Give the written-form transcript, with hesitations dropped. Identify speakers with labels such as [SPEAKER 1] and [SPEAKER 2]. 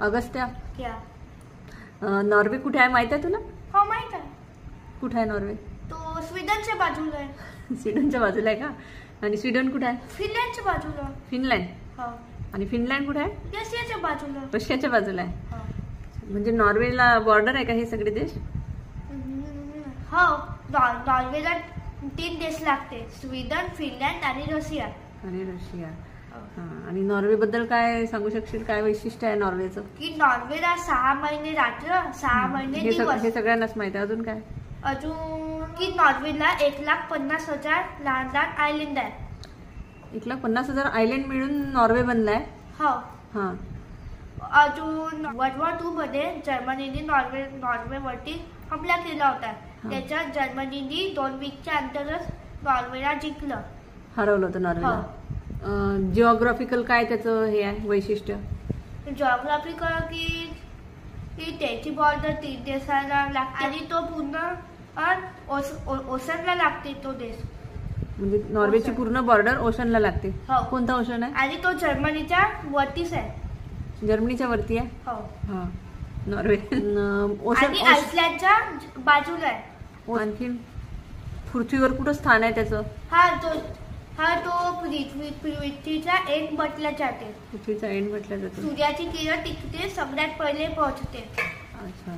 [SPEAKER 1] अगस्त्या,
[SPEAKER 2] क्या
[SPEAKER 1] नॉर्वे कुठे आहे माहिती आहे तुला?
[SPEAKER 2] हो माहित आहे.
[SPEAKER 1] कुठे आहे नॉर्वे?
[SPEAKER 2] तो स्वीडनच्या बाजूला आहे.
[SPEAKER 1] स्वीडनच्या बाजूला आहे का? आणि स्वीडन कुठे आहे?
[SPEAKER 2] फिनलँडच्या बाजूला.
[SPEAKER 1] फिनलँड.
[SPEAKER 2] हो.
[SPEAKER 1] आणि फिनलँड कुठे आहे?
[SPEAKER 2] रशियाच्या बाजूला.
[SPEAKER 1] रशियाच्या बाजूला आहे.
[SPEAKER 2] हो.
[SPEAKER 1] म्हणजे नॉर्वेला बॉर्डर आहे का हे सगळे देश?
[SPEAKER 2] हो, नॉर्वेला 3 देश लागते, स्वीडन, फिनलँड आणि रशिया.
[SPEAKER 1] आणि रशिया. आणि नॉर्वे बद्दल काय सांगू शकशील? काय वैशिष्ट्य आहे नॉर्वेचं?
[SPEAKER 2] की नॉर्वेला 6 महिने रात्र 6 महिने दिवस.
[SPEAKER 1] हे सगळ्यांनाच माहिती आहे. अजून काय?
[SPEAKER 2] अजून की नॉर्वेला 1,50,000 लहान लहान आयलंड आहे.
[SPEAKER 1] 1,50,000 आयलंड मिळून नॉर्वे बनलाय.
[SPEAKER 2] हो.
[SPEAKER 1] हा.
[SPEAKER 2] अजून वर्ल्ड वॉर 2 मध्ये जर्मनीने नॉर्वेवरती हमला केला होता. त्याच्यात जर्मनीने 2 वीकच्या अंतरच नॉर्वेला जिंकलं.
[SPEAKER 1] हरवलं होतं नॉर्वेला. जिओग्राफिकल काय त्याचं हे आहे वैशिष्ट्य?
[SPEAKER 2] जिओग्राफिकल की त्याची बॉर्डर 3 देशाला लागते आणि तो पूर्ण ओशनला लागते तो देश.
[SPEAKER 1] म्हणजे नॉर्वेची पूर्ण बॉर्डर ओशनला लागते.
[SPEAKER 2] हो.
[SPEAKER 1] कोणता ओशन आहे?
[SPEAKER 2] आणि तो जर्मनीच्या वरतीच आहे.
[SPEAKER 1] जर्मनीच्या वरती आहे.
[SPEAKER 2] हो.
[SPEAKER 1] हा. नॉर्वे ओशन
[SPEAKER 2] आणि आइसलँडच्या बाजूला आहे.
[SPEAKER 1] आणखी पृथ्वीवर कुठं स्थान आहे त्याचं?
[SPEAKER 2] हा तो पृथ्वीचा एंड म्हटलं जाते.
[SPEAKER 1] पृथ्वीचा एंड म्हटलं जातं.
[SPEAKER 2] सूर्याची किरण तिथे सगळ्यात पहिले पोहोचते.
[SPEAKER 1] अच्छा.